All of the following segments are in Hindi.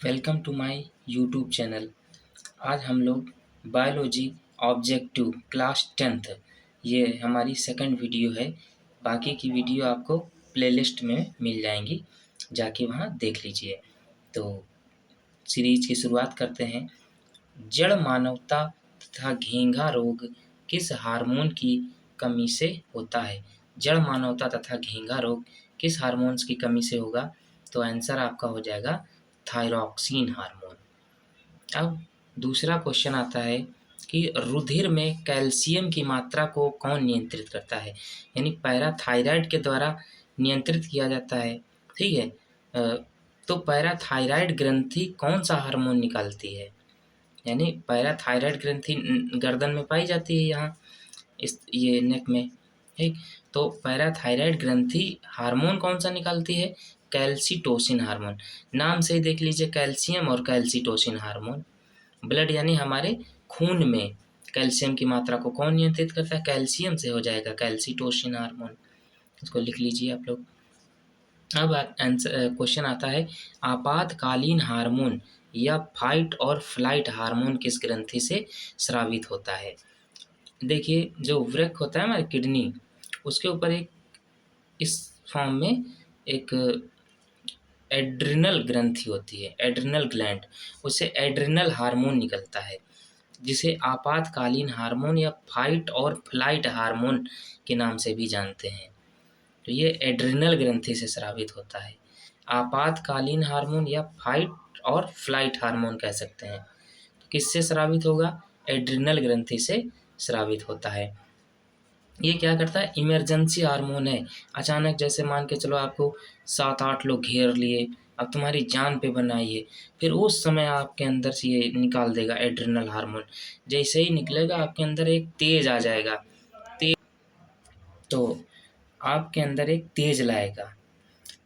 Welcome to my YouTube channel. आज हम लोग बायोलॉजी ऑब्जेक्टिव क्लास 10th ये हमारी सेकंड वीडियो है। बाकी की वीडियो आपको प्लेलिस्ट में मिल जाएंगी, जाके वहाँ देख लीजिए। तो सीरीज की शुरुआत करते हैं। जड़ मानवता तथा घेंघा रोग किस हार्मोन की कमी से होता है? जड़ मानवता तथा घेंघा रोग किस हार्मोन्स की कमी से होगा? तो आंसर आपका हो जाएगा थायरॉक्सिन हार्मोन। अब दूसरा क्वेश्चन आता है कि रुधिर में कैल्शियम की मात्रा को कौन नियंत्रित करता है? यानी पैराथायराइड के द्वारा नियंत्रित किया जाता है। ठीक है। तो पैराथायराइड ग्रंथि कौन सा हार्मोन निकालती है? यानी पैराथायराइड ग्रंथि गर्दन में पाई जाती है, यहाँ इस ये नेक में। ठीक। तो पैराथायराइड ग्रंथि हार्मोन कौन सा निकालती है? कैल्सिटोसिन हार्मोन। नाम से ही देख लीजिए, कैल्शियम और कैल्सिटोसिन हार्मोन। ब्लड यानी हमारे खून में कैल्शियम की मात्रा को कौन नियंत्रित करता है? कैल्शियम से हो जाएगा कैल्सिटोसिन हार्मोन। इसको लिख लीजिए आप लोग। अब आंसर क्वेश्चन आता है, आपातकालीन हार्मोन या फाइट और फ्लाइट हार्मोन किस ग्रंथि से स्रावित होता है? देखिए, जो वृक्क होता है हमारी किडनी, उसके ऊपर एक इस फॉर्म में एक एड्रिनल ग्रंथि होती है, एड्रिनल ग्लैंड। उससे एड्रिनल हार्मोन निकलता है, जिसे आपातकालीन हार्मोन या फाइट और फ्लाइट हार्मोन के नाम से भी जानते हैं। तो ये एड्रिनल ग्रंथि से स्रावित होता है। आपातकालीन हार्मोन या फाइट और फ्लाइट हार्मोन कह सकते हैं। तो किससे स्रावित होगा? एड्रिनल ग्रंथि से स्रावित होता है। ये क्या करता है? इमरजेंसी हार्मोन है। अचानक जैसे मान के चलो आपको 7-8 लोग घेर लिए, अब तुम्हारी जान पे बनाई है, फिर उस समय आपके अंदर से ये निकाल देगा एड्रिनल हार्मोन। जैसे ही निकलेगा आपके अंदर एक तेज आ जाएगा, तेज, तो आपके अंदर एक तेज लाएगा,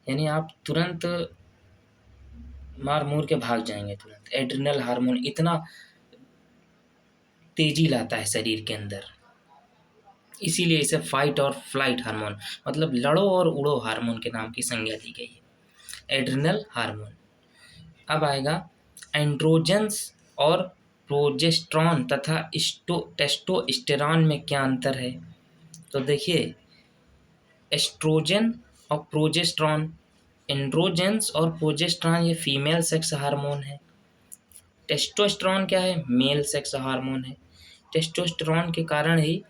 यानी आप तुरंत मार मूर के भाग जाएंगे तुरंत। एड्रिनल हार्मोन इतना तेजी लाता है शरीर के अंदर, इसीलिए इसे फाइट और फ्लाइट हार्मोन मतलब लड़ो और उड़ो हार्मोन के नाम की संज्ञा दी गई है, एड्रिनल हार्मोन। अब आएगा एंड्रोजन्स और प्रोजेस्टेरॉन तथा टेस्टोस्टेरॉन में क्या अंतर है? तो देखिए, एस्ट्रोजन और प्रोजेस्टेरॉन, एंड्रोजेंस और प्रोजेस्टेरॉन ये फीमेल सेक्स हार्मोन है। टेस्टोस्टेरॉन क्या है? मेल सेक्स हार्मोन है। टेस्टोस्टेरॉन के कारण ही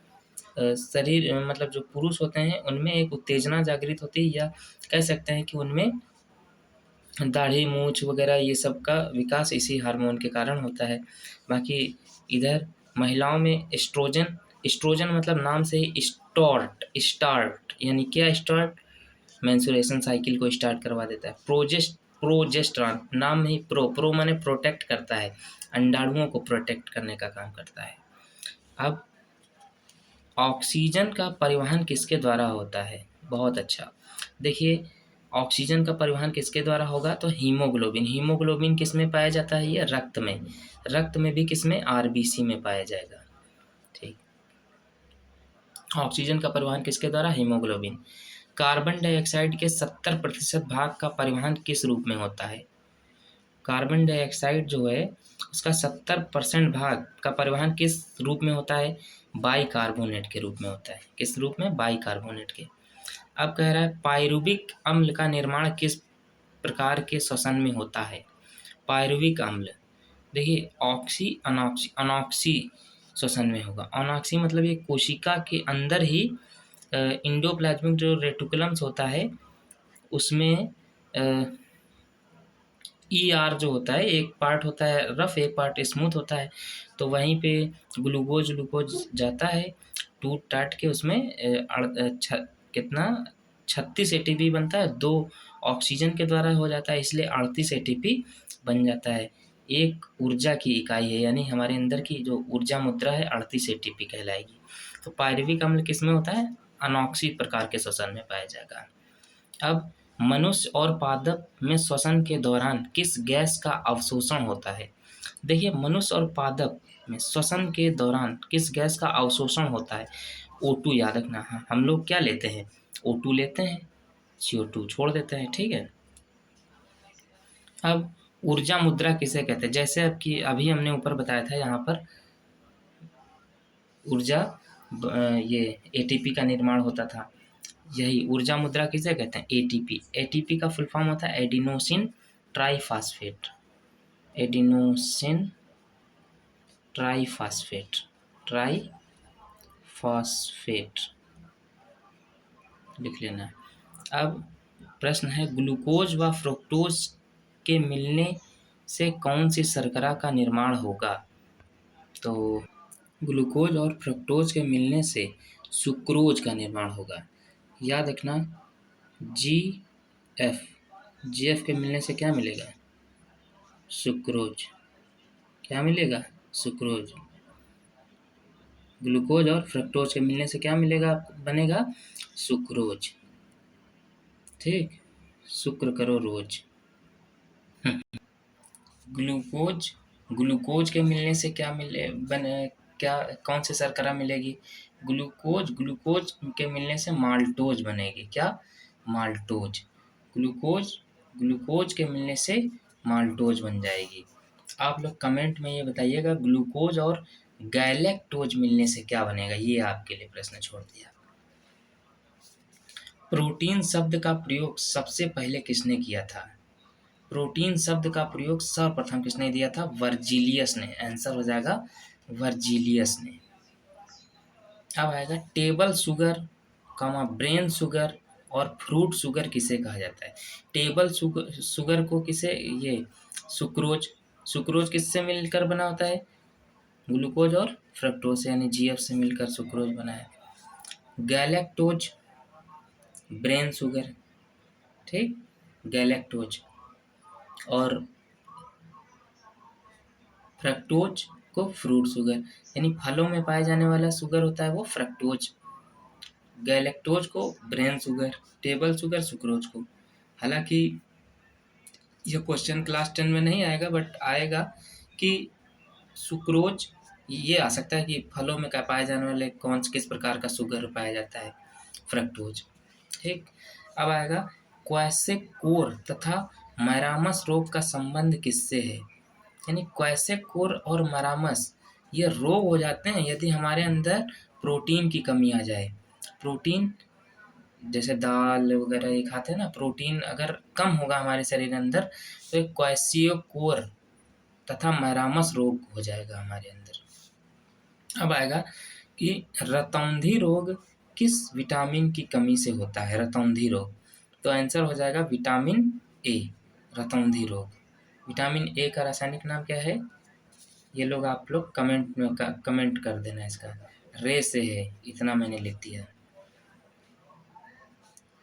शरीर मतलब जो पुरुष होते हैं उनमें एक उत्तेजना जागृत होती है, या कह सकते हैं कि उनमें दाढ़ी मूछ वगैरह ये सब का विकास इसी हार्मोन के कारण होता है। बाकी इधर महिलाओं में एस्ट्रोजन, एस्ट्रोजन मतलब नाम से ही स्टार्ट यानी क्या? स्टार्ट, मेंस्ट्रुएशन साइकिल को स्टार्ट करवा देता है। प्रोजेस्टेरॉन नाम में ही प्रो माने प्रोटेक्ट करता है, अंडाणुओं को प्रोटेक्ट करने का काम करता है। अब ऑक्सीजन का परिवहन किसके द्वारा होता है? बहुत अच्छा। देखिए, ऑक्सीजन का परिवहन किसके द्वारा होगा? तो हीमोग्लोबिन। हीमोग्लोबिन किस में पाया जाता है? ये रक्त में। रक्त में भी किस में? आरबीसी में पाया जाएगा। ठीक। ऑक्सीजन का परिवहन किसके द्वारा? हीमोग्लोबिन। कार्बन डाइऑक्साइड के 70% भाग का परिवहन किस रूप में होता है? कार्बन डाइऑक्साइड जो है उसका 70% भाग का परिवहन किस रूप में होता है? बाइकार्बोनेट के रूप में होता है। किस रूप में? बाइकार्बोनेट के। अब कह रहा है पायरुविक अम्ल का निर्माण किस प्रकार के श्वसन में होता है? पायरुविक अम्ल, देखिए ऑक्सी अनॉक्सी, अनॉक्सी श्वसन में होगा। अनॉक्सी मतलब ये कोशिका के अंदर ही इंडोप्लाज्मिक जो रेटिकुलम्स होता है उसमें ER जो होता है, एक पार्ट होता है रफ, एक पार्ट स्मूथ होता है। तो वहीं पे ग्लूकोज जाता है, टूट टाट के उसमें कितना 36 ATP बनता है। 2 ऑक्सीजन के द्वारा हो जाता है, इसलिए 38 ATP बन जाता है। एक ऊर्जा की इकाई है, यानी हमारे अंदर की जो ऊर्जा मुद्रा है 38 ATP कहलाएगी। तो पायरुविक अम्ल किस में होता है? अनॉक्सी प्रकार के श्वसन में पाया जाएगा। अब मनुष्य और पादप में श्वसन के दौरान किस गैस का अवशोषण होता है? देखिए, मनुष्य और पादप में श्वसन के दौरान किस गैस का अवशोषण होता है? O2 याद रखना। हाँ, हम लोग क्या लेते हैं? O2 लेते हैं, CO2 छोड़ देते हैं। ठीक है। अब ऊर्जा मुद्रा किसे कहते हैं? जैसे आपकी अभी हमने ऊपर बताया था यहाँ पर ऊर्जा ये एटीपी का निर्माण होता था, यही ऊर्जा मुद्रा किसे कहते हैं? एटीपी। एटीपी का फुल फॉर्म होता है adenosine triphosphate. Adenosine triphosphate, triphosphate लिख लेना है। अब प्रश्न है ग्लूकोज व फ्रुक्टोज के मिलने से कौन सी शर्करा का निर्माण होगा? तो ग्लूकोज और फ्रुक्टोज के मिलने से सुक्रोज का निर्माण होगा। याद रखना जीएफ, जीएफ के मिलने से क्या मिलेगा? सुक्रोज। क्या मिलेगा? सुक्रोज। ग्लूकोज और फ्रक्टोज के मिलने से क्या मिलेगा? बनेगा सुक्रोज। ठीक, शुक्र करो रोज। ग्लूकोज के मिलने से क्या कौन सी शर्करा मिलेगी? ग्लूकोज के मिलने से माल्टोज बनेगी। क्या? माल्टोज। ग्लूकोज के मिलने से माल्टोज बन जाएगी। आप लोग कमेंट में ये बताइएगा ग्लूकोज और गैलेक्टोज मिलने से क्या बनेगा? ये आपके लिए प्रश्न छोड़ दिया। प्रोटीन शब्द का प्रयोग सबसे पहले किसने किया था? प्रोटीन शब्द का प्रयोग सर्वप्रथम किसने दिया था? वर्जीलियस ने। आंसर हो जाएगा वर्जीलियस ने। अब आएगा टेबल शुगर, ब्रेन शुगर और फ्रूट शुगर किसे कहा जाता है? टेबल शुगर को किसे, ये सुक्रोज किससे मिलकर बना होता है? ग्लूकोज और फ्रक्टोज यानी जीएफ से मिलकर सुक्रोज बना है। गैलेक्टोज ब्रेन शुगर, ठीक, गैलेक्टोज, और फ्रक्टोज को फ्रूट शुगर यानी फलों में पाए जाने वाला शुगर होता है वो फ्रक्टोज। गैलेक्टोज को brain sugar, table sugar sucrose को। हालांकि यह क्वेश्चन क्लास 10 में नहीं आएगा, बट आएगा कि सुक्रोज ये आ सकता है कि फलों में क्या पाए जाने वाले किस प्रकार का शुगर पाया जाता है? फ्रक्टोज। ठीक, अब आएगा क्वैसेकोर तथा मैरामस रोग का संबंध किससे है? यानी क्वैसेकोर और मैरामस ये रोग हो जाते हैं यदि हमारे अंदर प्रोटीन की कमी आ जाए। प्रोटीन जैसे दाल वगैरह ये खाते हैं ना, प्रोटीन अगर कम होगा हमारे शरीर के अंदर तो एक क्वैसियोकोर तथा मैरामस रोग हो जाएगा हमारे अंदर। अब आएगा कि रतौंधी रोग किस विटामिन की कमी से होता है? रतौंधी रोग, तो आंसर हो जाएगा विटामिन ए। रतौंधी रोग, विटामिन ए का रासायनिक नाम क्या है? ये लोग आप लोग कमेंट कर देना। इसका रे से है, इतना मैंने लिख दिया।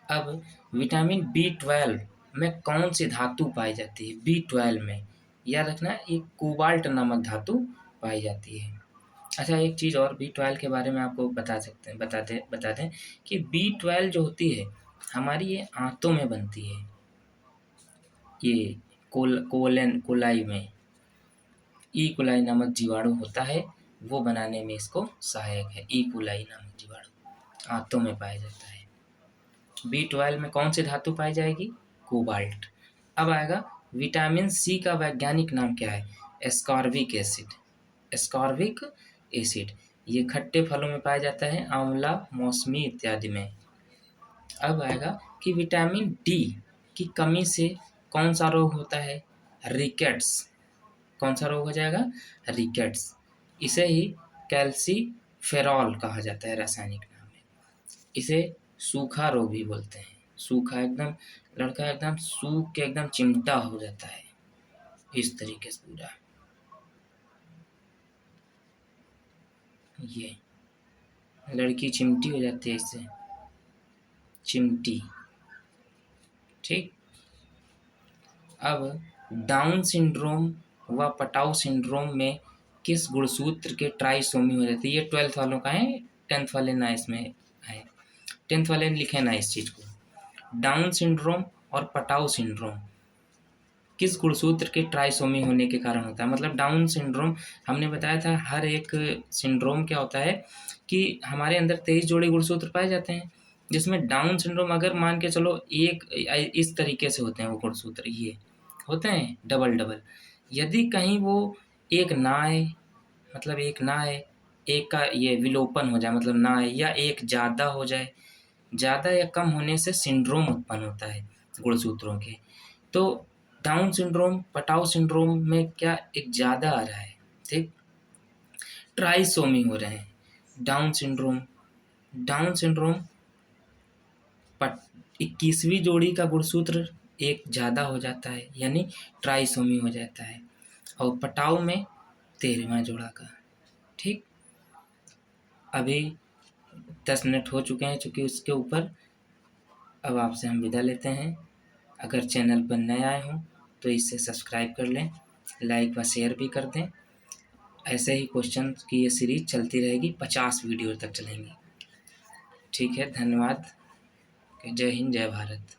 अब विटामिन B12 में कौन सी धातु पाई जाती है? B12 में याद रखना एक कोबाल्ट नामक धातु पाई जाती है। अच्छा, एक चीज़ और B12 के बारे में आपको बता दें कि B12 जो होती है हमारी ये आंतों में बनती है। ये कोलाई में ई कोलाई नामक जीवाणु होता है, वो बनाने में इसको सहायक है। ई कोलाई नामक जीवाणु आंतों में पाया जाता है। B12 में कौन सी धातु पाई जाएगी? कोबाल्ट। अब आएगा विटामिन सी का वैज्ञानिक नाम क्या है? Ascorbic acid. एस्कॉर्बिक एसिड ये खट्टे फलों में पाया जाता है, आंवला, मौसमी इत्यादि में। अब आएगा कि विटामिन डी की कमी से कौन सा रोग होता है? रिकेट्स। कौन सा रोग हो जाएगा? रिकेट्स। इसे ही कैल्सीफेरॉल कहा जाता है, रासायनिक नाम है। इसे सूखा रोग भी बोलते हैं। सूखा एकदम, लड़का एकदम सूख के एकदम चिमटा हो जाता है, इस तरीके से पूरा। ये लड़की चिमटी हो जाती है इससे, चिमटी। ठीक, अब डाउन सिंड्रोम व पटाउ सिंड्रोम में किस गुणसूत्र के ट्राइसोमी हो जाती है? ये 12th वालों का है, 10th वाले ना इसमें है। 10th वाले ने लिखे ना इस चीज़ को। डाउन सिंड्रोम और पटाउ सिंड्रोम किस गुणसूत्र के ट्राइसोमी होने के कारण होता है? मतलब डाउन सिंड्रोम हमने बताया था, हर एक सिंड्रोम क्या होता है कि हमारे अंदर 23 जोड़ी गुणसूत्र पाए जाते हैं, जिसमें डाउन सिंड्रोम अगर मान के चलो एक इस तरीके से होते हैं वो गुणसूत्र, ये होते हैं डबल डबल। यदि कहीं वो एक ना आए, मतलब एक ना आए, एक का ये विलोपन हो जाए मतलब ना आए, या एक ज़्यादा हो जाए, ज़्यादा या कम होने से सिंड्रोम उत्पन्न होता है गुणसूत्रों के। तो डाउन सिंड्रोम, पटाउ सिंड्रोम में क्या एक ज़्यादा आ रहा है, ठीक, ट्राइसोमी हो रहे हैं। डाउन सिंड्रोम 21वीं जोड़ी का गुणसूत्र एक ज़्यादा हो जाता है, यानी ट्राइसोमी हो जाता है, और पटाउ में 13वां जोड़ा का। ठीक, अभी 10 मिनट हो चुके हैं चूँकि उसके ऊपर। अब आपसे हम विदा लेते हैं। अगर चैनल पर नए आए हों तो इसे सब्सक्राइब कर लें, लाइक व शेयर भी कर दें। ऐसे ही क्वेश्चन की ये सीरीज चलती रहेगी, 50 वीडियो तक चलेंगी। ठीक है, धन्यवाद। जय हिंद, जय भारत।